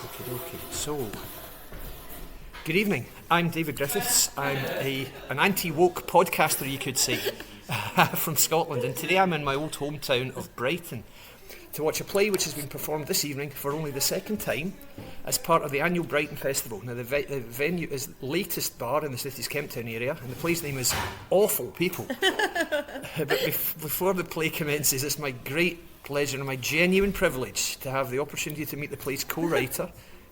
Okay. So, good evening. I'm David Griffiths. I'm an anti-woke podcaster, you could say, from Scotland. And today I'm in my old hometown of Brighton to watch a play which has been performed this evening for only the second time as part of the annual Brighton Festival. Now, the venue is latest bar in the city's Kemptown area, and the play's name is Awful People. But before the play commences, it's my great pleasure and my genuine privilege to have the opportunity to meet the play's co-writer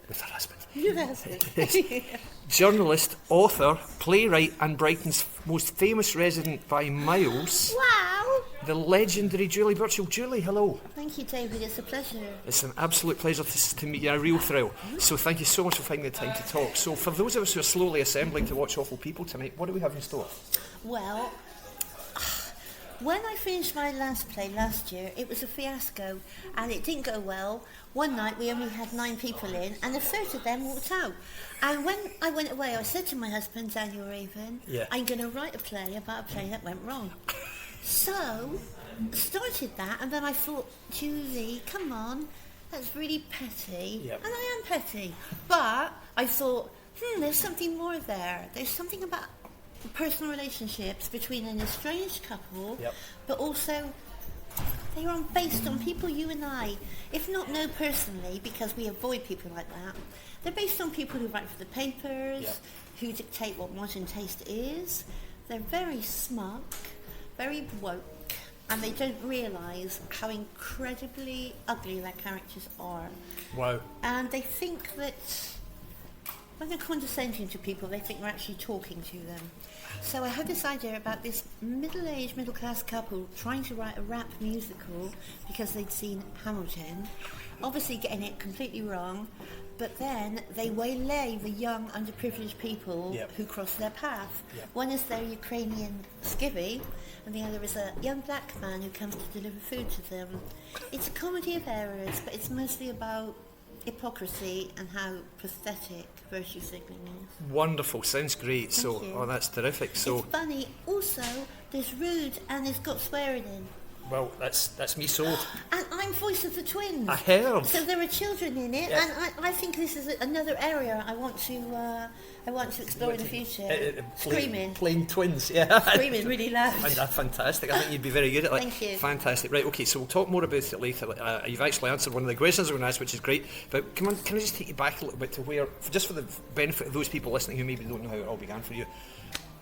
with her husband. Yes. Journalist, author, playwright and Brighton's most famous resident by miles. Wow. The legendary Julie Burchill. Julie, hello. Thank you, David. It's a pleasure. It's an absolute pleasure to meet you, a real thrill. So thank you so much for finding the time to talk. So for those of us who are slowly assembling to watch Awful People tonight, what do we have in store? Well, when I finished my last play last year, it was a fiasco and it didn't go well. One night we only had 9 people in and a third of them walked out. And when I went away, I said to my husband, Daniel Raven, I'm going to write a play about a play that went wrong. So, started that, and then I thought, Julie, come on, that's really petty. Yep. And I am petty. But I thought, there's something more there. There's something about personal relationships between an estranged couple, but also they are based on people you and I, if not know personally, because we avoid people like that, they're based on people who write for the papers, who dictate what modern taste is. They're very smug, very woke, and they don't realise how incredibly ugly their characters are. Wow. And they think that when they're condescending to people, they think we're actually talking to them. So I had this idea about this middle-aged, middle-class couple trying to write a rap musical because they'd seen Hamilton, obviously getting it completely wrong, but then they waylay the young, underprivileged people who cross their path. One is their Ukrainian skivvy, and the other is a young black man who comes to deliver food to them. It's a comedy of errors, but it's mostly about hypocrisy and how pathetic virtue signalling is. Wonderful, sounds great. Thank you. Oh, that's terrific. So, it's funny. Also, there's rude and it's got swearing in. well, that's me sold. And I'm voice of the twins. I heard. So there are children in it, and I think this is another area I want to explore in the future. Screaming. Playing twins, yeah. Screaming really loud. Fantastic. I think you'd be very good at that. Thank you. Fantastic. Right, okay, so we'll talk more about it later. You've actually answered one of the questions I'm going to ask, which is great. But can I just take you back a little bit to where, just for the benefit of those people listening who maybe don't know how it all began for you.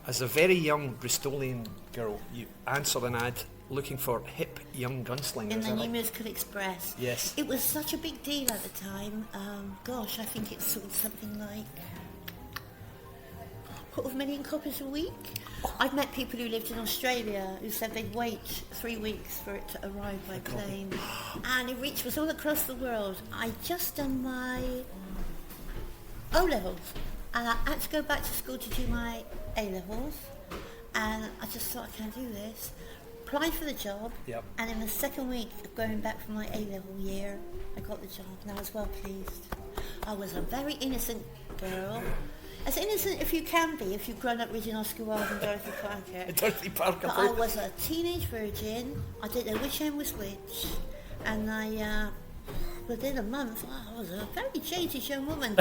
As a very young Bristolian girl, you answered an ad looking for hip young gunslingers. In the New Musical Express. Yes. It was such a big deal at the time. Gosh, I think it sold something like 250,000 copies a week. I've met people who lived in Australia who said they'd wait 3 weeks for it to arrive by plane. And it was all across the world. I'd just done my O-levels. And I had to go back to school to do my A-levels. And I just thought, I can't do this. Applied for the job, and in the second week of going back from my A-level year, I got the job, and I was well pleased. I was a very innocent girl, as innocent if you can be if you've grown up reading Oscar Wilde and Dorothy Parker. Dorothy Parker. But I was a teenage virgin. I didn't know which end was which, and within a month, I was a very jaded young woman.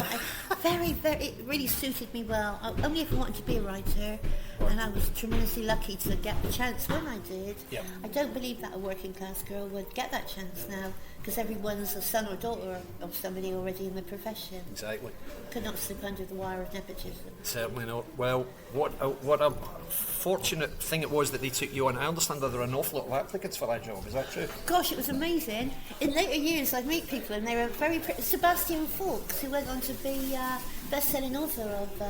It really suited me well. I only ever wanted to be a writer, and I was tremendously lucky to get the chance when I did. I don't believe that a working class girl would get that chance now, because everyone's a son or daughter of somebody already in the profession. Exactly. Could not slip under the wire of nepotism. Certainly not. Well, what a fortunate thing it was that they took you on. I understand that there are an awful lot of applicants for that job. Is that true? Gosh, it was amazing. In later years, I'd meet people and they were very Sebastian Faulks, who went on to be best-selling author of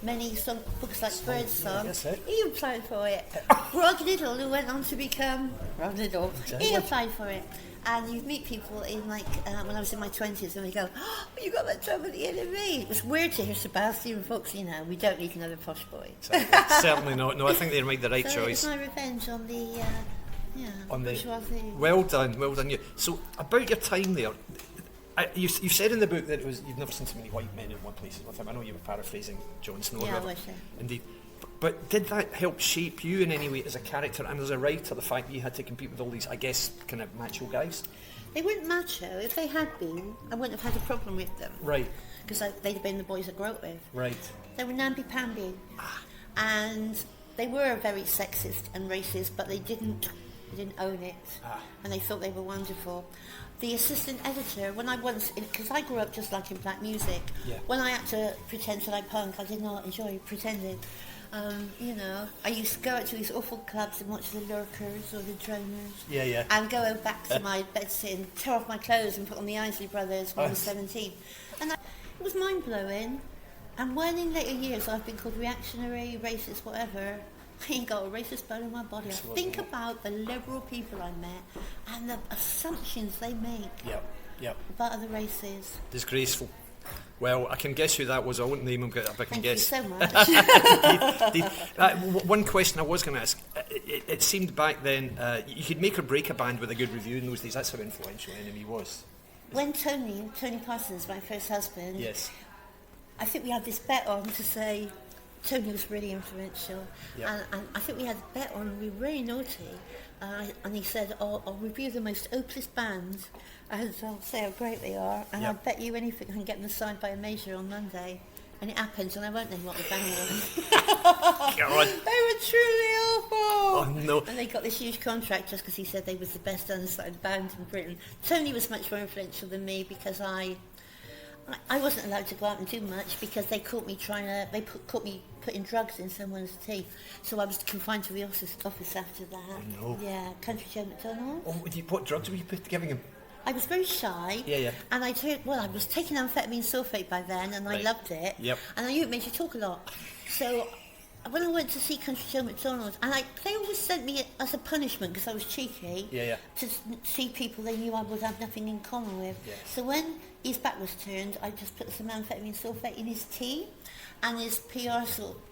many books like Birdsong. He applied for it. Rog Liddell, who went on to become Rog Liddell, he applied for it. And you meet people in when I was in my 20s and they go, oh, you got that job at the NME. It was weird to hear Sebastian Faulks, we don't need another posh boy. Certainly not. No, I think they made the right choice. It's my revenge on the bourgeoisie. Well done you. So, about your time there, you've said in the book that you've never seen so many white men in one place with him. I know you were paraphrasing Jon Snow. Yeah, I wish so. Indeed. But did that help shape you in any way as a character and as a writer, the fact that you had to compete with all these, I guess, kind of macho guys? They weren't macho. If they had been, I wouldn't have had a problem with them. Right. Because they'd have been the boys I grew up with. Right. They were namby-pamby. And they were very sexist and racist, but they didn't own it. And they thought they were wonderful. The assistant editor, when I once, because I grew up just liking black music, when I had to pretend to like punk, I did not enjoy pretending. You know, I used to go out to these awful clubs and watch the Lurkers or the Droners. And go back to my bedsit and tear off my clothes and put on the Isley Brothers when I was 17. And it was mind-blowing. And when in later years I've been called reactionary, racist, whatever, I ain't got a racist bone in my body. I think about the liberal people I met and the assumptions they make about other races. Disgraceful. Well, I can guess who that was. I won't name him, but I can guess. Thank you so much. One question I was going to ask. It seemed back then you could make or break a band with a good review in those days. That's how influential Enemy was. When Tony Parsons, my first husband, I think we had this bet on to say Tony was really influential, and I think we had a bet on, we were really naughty, and he said, I'll review the most hopeless band, and I'll say how great they are, and I'll bet you anything I can get them signed by a major on Monday. And it happens, and I won't name what the band was. God. They were truly awful. Oh, no. And they got this huge contract just because he said they was the best unsigned band in Britain. Tony was much more influential than me because I wasn't allowed to go out and do much because they caught me caught me putting drugs in someone's tea. So I was confined to the office after that. Oh, no. Yeah, Country Joe McDonald. Oh, what drugs were you giving him? I was very shy. And I was taking amphetamine sulfate by then, and I loved it. And I knew it made you talk a lot. So when I went to see Country Joe McDonald, and they always sent me as a punishment because I was cheeky to see people they knew I would have nothing in common with. So when his back was turned, I just put some amphetamine sulfate in his tea, and his PR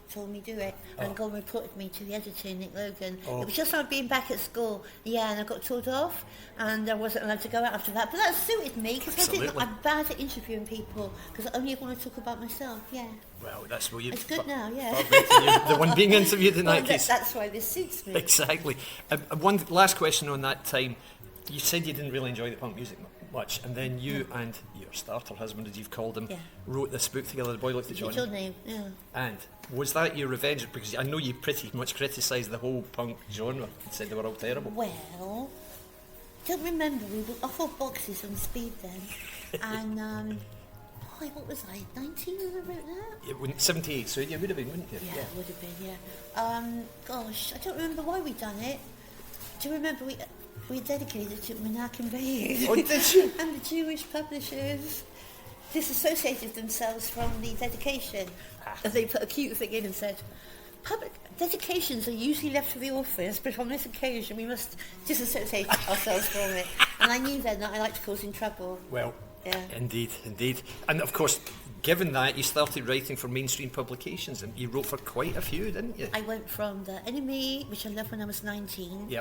told me do it, and God reported me to the editor, Nick Logan. It was just like being back at school, and I got told off, and I wasn't allowed to go out after that. But that suited me because I'm bad at interviewing people because I only want to talk about myself. Well, that's what you. It's good now, the one being interviewed in that case. That's why this suits me. Exactly. One last question on that time. You said you didn't really enjoy the punk music much, and then you and your starter husband, as you've called him, wrote this book together, The Boy Looked at Johnny. Your name, And was that your revenge? Because I know you pretty much criticised the whole punk genre and said they were all terrible. Well, don't remember, we were off our boxes on speed then, and what was I, 19 when I wrote that? 78, so you would have been, wouldn't you? Yeah, it would have been, gosh, I don't remember why we done it. Do you remember we dedicated it to Menachem Begin? Oh, did you? And the Jewish publishers disassociated themselves from the dedication. They put a cute thing in and said, public dedications are usually left for the authors, but on this occasion we must disassociate ourselves from it. And I knew then that I liked causing trouble. Well, indeed. And of course, given that, you started writing for mainstream publications, and you wrote for quite a few, didn't you? I went from The Enemy, which I loved when I was 19.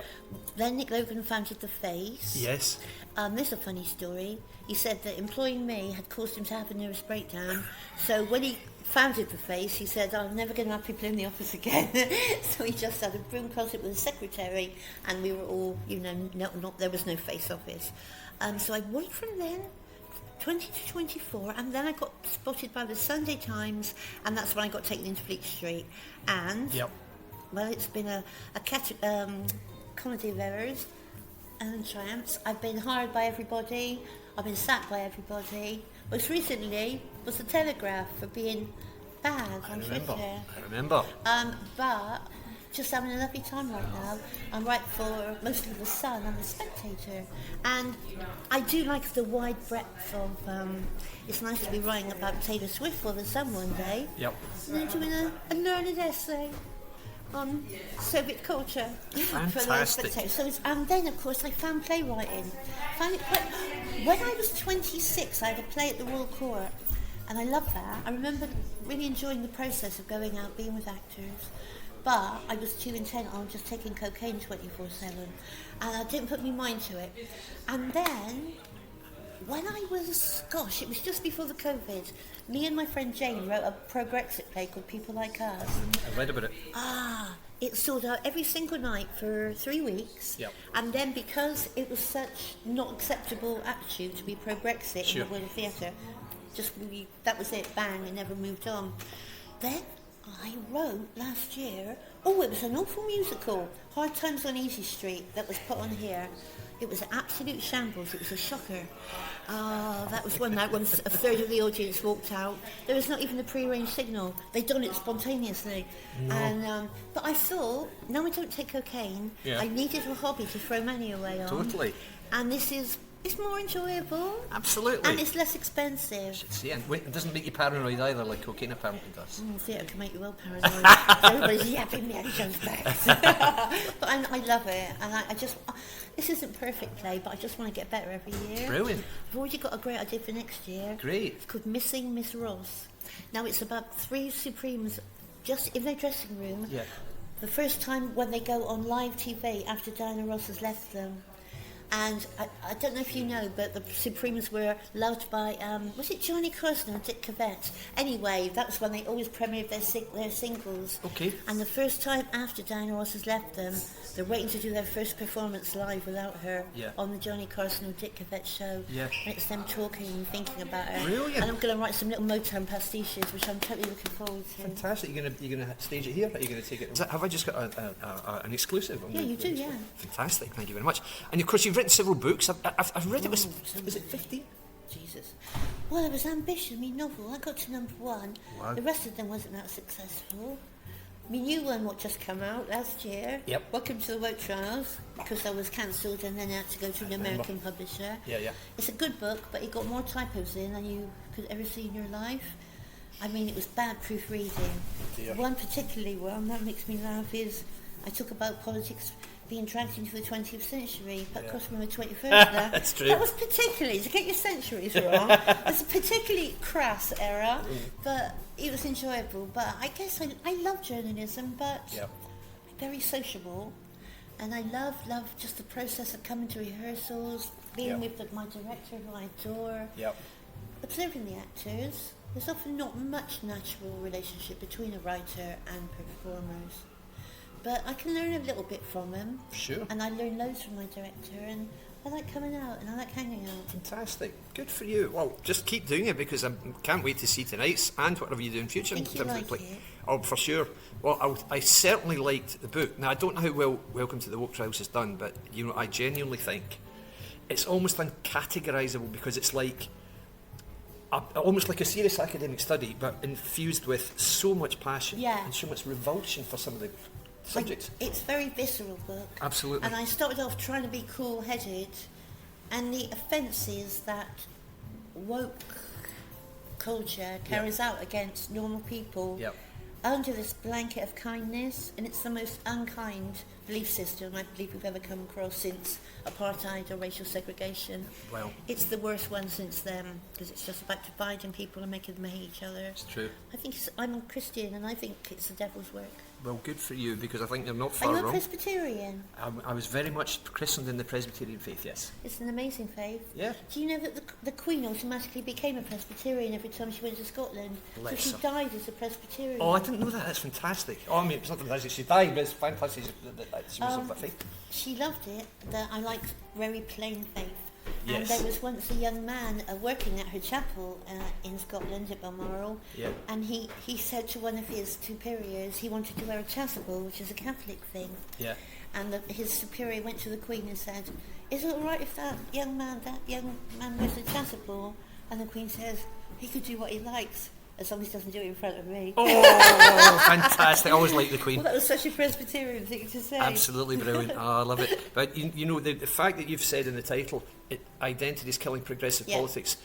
Then Nick Logan founded The Face. Yes. There's a funny story. He said that employing me had caused him to have a nervous breakdown. So when he founded The Face, he said, I'm never going to have people in the office again. So he just had a broom closet with a secretary, and we were all, there was no face office. So I worked from then 20 to 24, and then I got spotted by the Sunday Times, and that's when I got taken into Fleet Street. And well, it's been a comedy of errors and triumphs. I've been hired by everybody, I've been sacked by everybody. Most recently was the Telegraph for being bad on Twitter. I remember. But just having a lovely time right now. I write for mostly The Sun and The Spectator, and I do like the wide breadth of it's nice to be writing about Taylor Swift for The Sun one day, and then doing a learned essay on Soviet culture for The Spectator. So and then of course I found playwriting. When I was 26 I had a play at the Royal Court, and I loved that. I remember really enjoying the process of going out, being with actors. But I was too intent on just taking cocaine 24/7, and I didn't put my mind to it. And then, when I was, it was just before the COVID, me and my friend Jane wrote a pro-Brexit play called People Like Us. I read about it. It sold out every single night for 3 weeks. Yep. And then because it was such not acceptable attitude to be pro-Brexit Sure. in the world of theatre, that was it, bang, it never moved on. Then I wrote last year, it was an awful musical, Hard Times on Easy Street, that was put on here. It was an absolute shambles, it was a shocker. That was one night when a third of the audience walked out. There was not even a pre-arranged signal. They'd done it spontaneously. No. And but I thought, no, I don't take cocaine. Yeah. I needed a hobby to throw money away on. Totally. And it's more enjoyable. Absolutely. And it's less expensive. See, and it doesn't make you paranoid either, like cocaine apparently does. Theatre can make you well paranoid. Everybody's yapping me at each other's backs. But I love it, and I just, this isn't perfect play, but I just want to get better every year. Brilliant. I've already got a great idea for next year. Great. It's called Missing Miss Ross. Now it's about 3 Supremes just in their dressing room. Yeah. The first time when they go on live TV after Diana Ross has left them. And I don't know if you know, but the Supremes were loved by, was it Johnny Carson or Dick Cavett? Anyway, that's when they always premiered their singles. Okay. And the first time after Diana Ross has left them, they're waiting to do their first performance live without her on the Johnny Carson or Dick Cavett show. Yeah. And it's them talking and thinking about her. Brilliant. And I'm going to write some little Motown pastiches, which I'm totally looking forward to. Fantastic. You're gonna stage it here? Are you going to take it? Have I just got an exclusive? Yeah, you do, yeah. Fantastic. Thank you very much. And of course, you've written several books. I've read it. Was it 15? Jesus. Well, it was ambitious. My novel, I got to number 1. Wow. The rest of them wasn't that successful. My new one, what just come out last year. Yep. Welcome to the Woke Trials, because I was cancelled and then I had to go to an American publisher. Yeah. It's a good book, but it got more typos in than you could ever see in your life. I mean, it was bad proofreading. Dear. One particularly one that makes me laugh is I talk about politics being dragged into the 20th century, but crossing the 21st there. That's true. That was particularly, to get your centuries wrong, it's a particularly crass era, but it was enjoyable. But I guess I love journalism, but I'm very sociable, and I love just the process of coming to rehearsals, being with my director who I adore, observing the actors. There's often not much natural relationship between a writer and performers. But I can learn a little bit from him. Sure. And I learn loads from my director, and I like coming out and I like hanging out. Fantastic. Good for you. Well, just keep doing it, because I can't wait to see tonight's and whatever you do in future. Think you like it? Oh, for sure. Well, I certainly liked the book. Now, I don't know how well Welcome to the Woke Trials is done, but I genuinely think it's almost uncategorisable, because it's like almost like a serious academic study, but infused with so much passion and so much revulsion for some of the subjects. It's a very visceral book. Absolutely. And I started off trying to be cool-headed, and the offences that woke culture carries out against normal people under this blanket of kindness, and it's the most unkind belief system I believe we've ever come across since apartheid or racial segregation. Well, it's the worst one since then, because it's just about dividing people and making them hate each other. It's true. I'm a Christian, and I think it's the devil's work. Well, good for you, because I think you're not far wrong. wrong. Are you a Presbyterian? I was very much christened in the Presbyterian faith, yes. It's an amazing faith. Yeah. Do you know that the Queen automatically became a Presbyterian every time she went to Scotland? Bless so she died as a Presbyterian. Oh, I didn't know that. That's fantastic. Oh, I mean, it's not fantastic she died, but it's fantastic that she was of that faith. She loved it, that I like very plain faith. Yes. And there was once a young man working at her chapel in Scotland at Balmoral, and he said to one of his superiors he wanted to wear a chasuble, which is a Catholic thing. Yeah. And his superior went to the Queen and said, "Is it all right if that young man wears a chasuble?" And the Queen says, "He could do what he likes, as long as he doesn't do it in front of me." Oh, fantastic. I always like the Queen. Well, that was such a Presbyterian thing to say. Absolutely brilliant. Oh, I love it. But, the fact that you've said in the title, identity is killing progressive politics,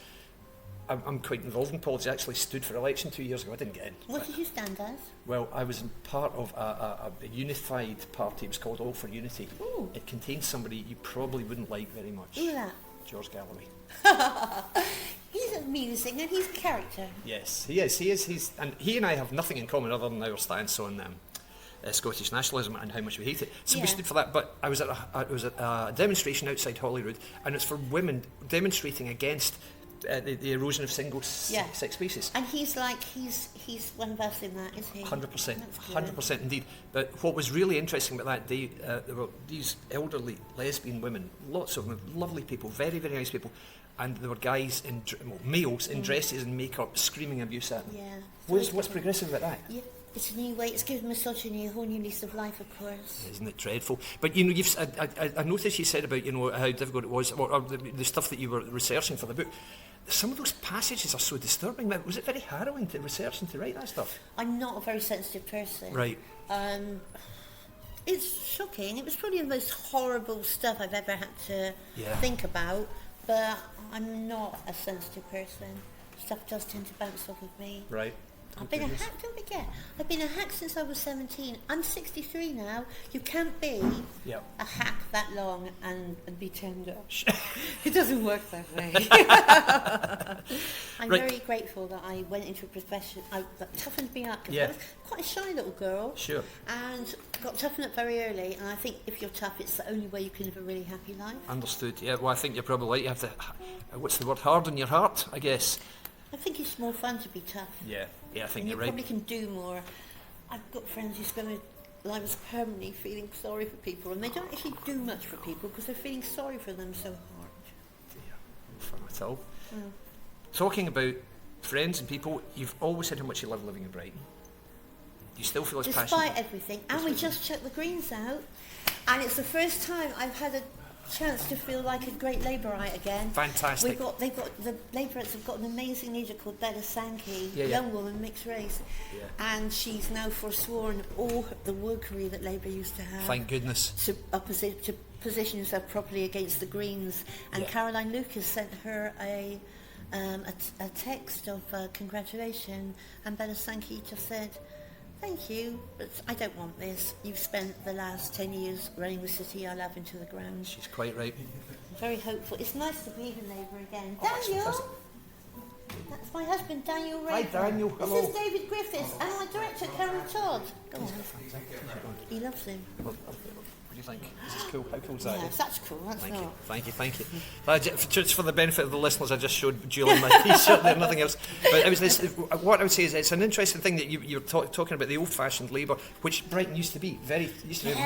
I'm quite involved in politics. I actually stood for election 2 years ago. I didn't get in. What did you stand as? Well, I was part of a unified party. It was called All for Unity. Ooh. It contains somebody you probably wouldn't like very much. Who's that? George Galloway. He's amusing and he's a character. Yes, he is. And he and I have nothing in common other than our stance on Scottish nationalism and how much we hate it. So we stood for that. But I was at a demonstration outside Holyrood, and it's for women demonstrating against the erosion of sex species. And he's one of us in that, is he? 100%, 100% indeed. But what was really interesting about that day, there were these elderly lesbian women, lots of them, lovely people, very, very nice people, and there were guys males in dresses and makeup screaming abuse at them. Yeah. What's progressive about that? Yeah. It's a new way. It's given misogyny a whole new lease of life, of course. Isn't it dreadful? But I noticed you said about how difficult it was, or the stuff that you were researching for the book. Some of those passages are so disturbing. Now, was it very harrowing to research and to write that stuff? I'm not a very sensitive person. Right. It's shocking. It was probably the most horrible stuff I've ever had to think about. But I'm not a sensitive person. Stuff does tend to bounce off of me. Right. I've been a hack, don't forget. I've been a hack since I was 17. I'm 63 now. You can't be a hack that long and be tender. It doesn't work that way. I'm very grateful that I went into a profession that toughened me up. Because I was quite a shy little girl. Sure. And got toughened up very early. And I think if you're tough, it's the only way you can live a really happy life. Understood. Yeah, well, I think you're probably right. You have to, what's the word, harden your heart, I guess. I think it's more fun to be tough. Yeah, I think and you're right. You probably can do more. I've got friends who spend their lives permanently feeling sorry for people, and they don't actually do much for people because they're feeling sorry for them so hard. Yeah, no fun at all. Talking about friends and people, you've always said how much you love living in Brighton. You still feel as passionate? Despite everything. And we just checked the greens out, and it's the first time I've had a chance to feel like a great Labourite again. Fantastic. The Labourites have got an amazing leader called Bella Sankey, young woman, mixed race, and she's now forsworn all the wokery that Labour used to have. Thank goodness. To position herself properly against the Greens, and Caroline Lucas sent her a text of congratulation, and Bella Sankey just said, "Thank you, but I don't want this. You've spent the last 10 years running the city I love into the ground." She's quite right. Very hopeful. It's nice to be in Labour again. Oh, Daniel! That's my husband, Daniel Ray. Hi, Daniel. Hello. This is David Griffiths and my director, Karen Todd. Go on. He loves him. What do you think? This is cool. How cool is that? Yeah, that's cool. That's Thank not. you. Thank you. Just for the benefit of the listeners, I just showed Julie my T-shirt there, nothing else. But it was this, what I would say is it's an interesting thing that you're talking about the old-fashioned Labour, which Brighton used to be a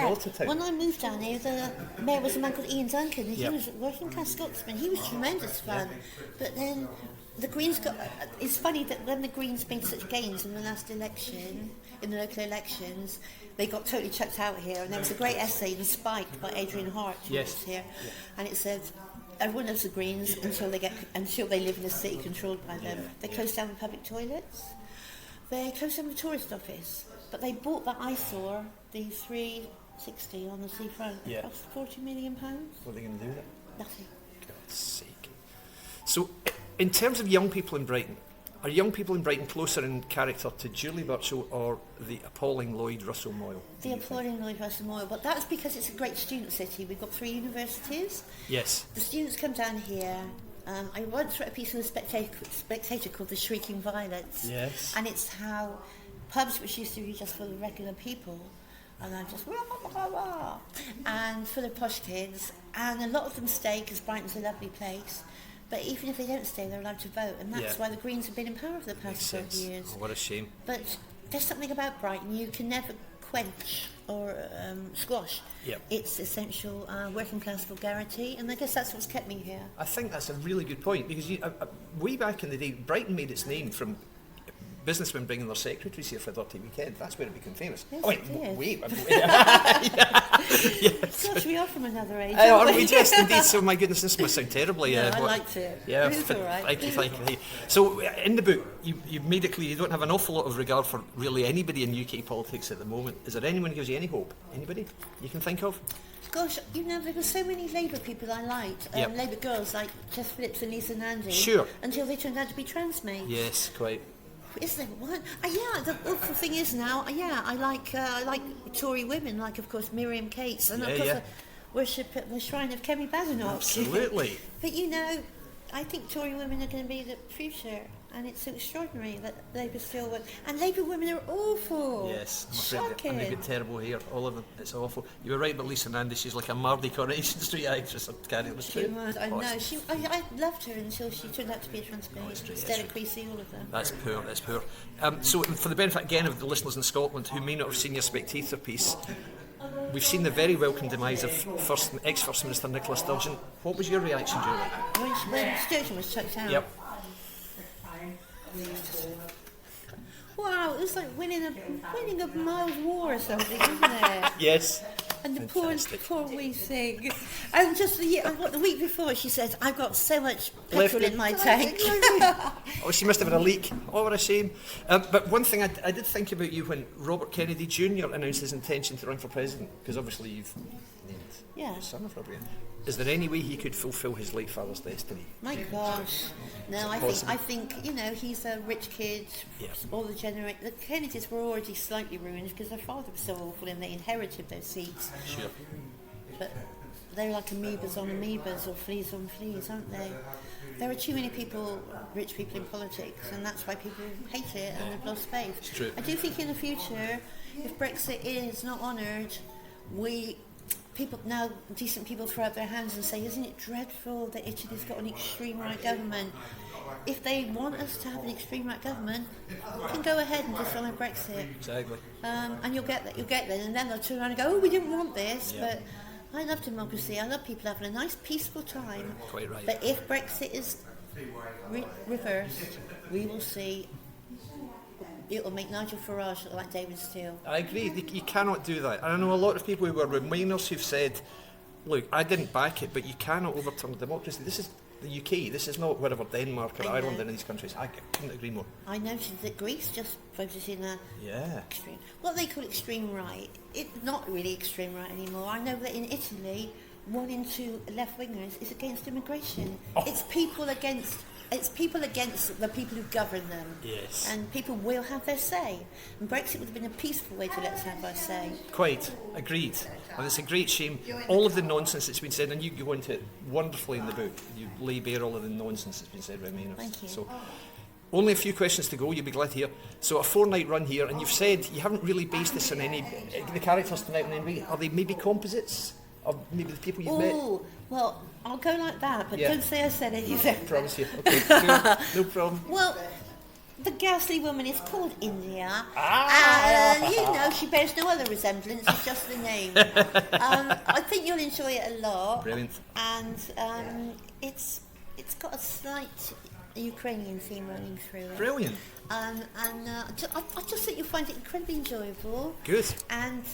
water town. When I moved down here, the mayor was a man called Ian Duncan. He was a working-class Scotsman. He was tremendous fun. But then the Greens got... It's funny that when the Greens made such gains in the last election, in the local elections, they got totally chucked out here. And there was a great essay in Spike by Adrian Hart, who was here, and it said, everyone loves the Greens until they live in a city controlled by them. They closed down the public toilets. They closed down the tourist office. But they bought that eyesore, the 360 on the seafront. It cost £40 million. What are they going to do with it? Nothing. God's sake. So, in terms of young people in Brighton, are young people in Brighton closer in character to Julie Burchill or the appalling Lloyd Russell Moyle? The appalling Lloyd Russell Moyle, but that's because it's a great student city. We've got 3 universities. Yes. The students come down here. I once read a piece in the Spectator called The Shrieking Violets. Yes. And it's how pubs, which used to be just for the regular people, and I'm just rah, rah, rah, and full of posh kids, and a lot of them stay because Brighton's a lovely place. But even if they don't stay, they're allowed to vote, and that's why the Greens have been in power for the past 12 years. Oh, what a shame. But there's something about Brighton you can never quench or squash. It's essential working class vulgarity, and I guess that's what's kept me here. I think that's a really good point, because way back in the day, Brighton made its name from businessmen bringing their secretaries here for a dirty weekend. That's where it became famous. Yes, wait. Gosh, we are from another age. Aren't we just indeed? So my goodness, this must sound terribly. No, I liked it. Yeah, it's all right. Thank you. So in the book, you made it clear you don't have an awful lot of regard for really anybody in UK politics at the moment. Is there anyone who gives you any hope? Anybody you can think of? Gosh, there were so many Labour people I liked, Labour girls like Jess Phillips and Lisa Nandy. Sure. Until they turned out to be trans mates. Yes, quite. Is there one? The awful thing is now, I like Tory women, like of course Miriam Cates, and of course I worship at the shrine of Kemi Badenoch. Absolutely. But I think Tory women are going to be the future, and it's so extraordinary that Labour still work. And Labour women are awful. Yes, I'm afraid Shocking. and they've got terrible hair, all of them. It's awful. You were right about Lisa Nandy. She's like a Mardy Coronation Street actress. I'm carrying this She was. I know. I loved her until she turned out to be a trans it's Stella Creasy, all of them. That's poor. That's poor. So, for the benefit again of the listeners in Scotland who may not have seen your Spectator piece, we've seen the very welcome demise of ex-First Minister Nicola Sturgeon. What was your reaction, Julie? When Sturgeon was chucked out. Yep. Wow, it was like winning a Mild War or something, isn't it? Yes. And the poor wee thing. And just the week before, she said, "I've got so much petrol in my tank." Oh, she must have had a leak. Oh, what a shame. But one thing I did think about you when Robert Kennedy Jr. announced his intention to run for president, because obviously you've named your son of Robert. Is there any way he could fulfil his late father's destiny? My gosh. No, I think he's a rich kid. Yeah. All the Kennedys were already slightly ruined because their father was so awful and they inherited those seats. Sure. But they're like amoebas on amoebas or fleas on fleas, aren't they? There are too many rich people in politics, and that's why people hate it and they've lost faith. It's true. I do think in the future, if Brexit is not honoured, decent people throw up their hands and say, isn't it dreadful that Italy's got an extreme right government? If they want us to have an extreme right government, you can go ahead and just honour Brexit. Exactly. And you'll get that, and then they'll turn around and go, oh, we didn't want this, but I love democracy. I love people having a nice, peaceful time. Quite right. But if Brexit is reversed, we will see. It'll make Nigel Farage look like David Steele. I agree. You cannot do that. I know a lot of people who were Remainers who've said, look, I didn't back it, but you cannot overturn democracy. This is the UK. This is not whatever Denmark or Ireland in these countries. I couldn't agree more. I noticed that Greece just voted in a extreme, what they call extreme right. It's not really extreme right anymore. I know that in Italy, 1 in 2 left-wingers is against immigration. Oh. It's people against the people who govern them. Yes. And people will have their say. And Brexit would have been a peaceful way to let us have our say. Quite. Agreed. And it's a great shame. All of the nonsense that's been said, and you go into it wonderfully in the book, you lay bare all of the nonsense that's been said by Remainers. Thank you. So, only a few questions to go, you'll be glad to hear. So a 4-night run here, and you've said you haven't really based this on any, the characters tonight on any, are they maybe composites of maybe the people you've met? Oh, well, I'll go like that, but don't say I said anything. I promise you. Okay, cool. No problem. Well, the ghastly woman is called India, and she bears no other resemblance, it's just the name. I think you'll enjoy it a lot. Brilliant. And it's got a slight Ukrainian theme running through it. Brilliant. I just think you'll find it incredibly enjoyable. Good. And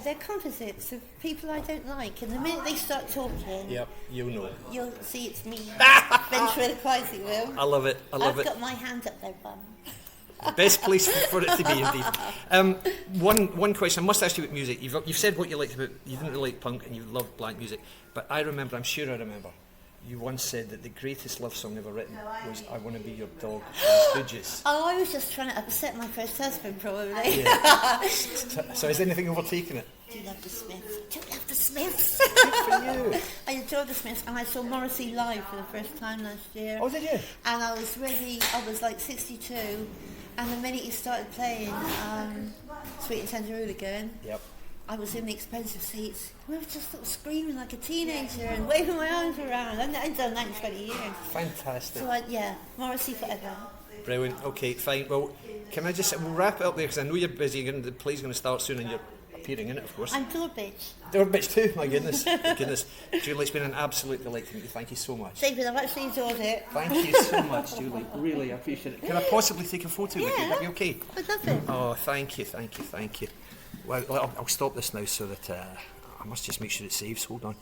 they're composites of people I don't like, and the minute they start talking, you'll know. You'll see it's me, ventriloquizing them. I love it. I've got my hand up their bum. The best place for it to be, indeed. One question I must ask you about music. You've said what you liked about. You didn't really like punk, and you loved black music. But I'm sure I remember. You once said that the greatest love song ever written was "I Want to Be Your Dog" by the Stooges. Oh, I was just trying to upset my first husband, probably. Yeah. So is anything overtaking it? Do you love the Smiths? Do you love the Smiths? Good for you. I adore the Smiths, and I saw Morrissey live for the first time last year. Oh, did you? And I was ready. I was like 62, and the minute he started playing "Sweet and Tender Hooligan," I was in the expensive seats. I was just sort of screaming like a teenager and waving my arms around. I've done that in 20 years. Fantastic. So, Morrissey forever. Brilliant. Okay, fine. Well, can I just... We'll wrap it up there because I know you're busy. The play's going to start soon and you're appearing in it, of course. I'm door bitch. Door bitch too, my goodness. My goodness. Julie, it's been an absolute delight to meet you. Thank you so much. David, I've actually enjoyed it. Thank you so much, Julie. Really appreciate it. Can I possibly take a photo with you? Would that be okay? I'd love it. Oh, thank you. Well, I'll stop this now so that I must just make sure it saves. Hold on.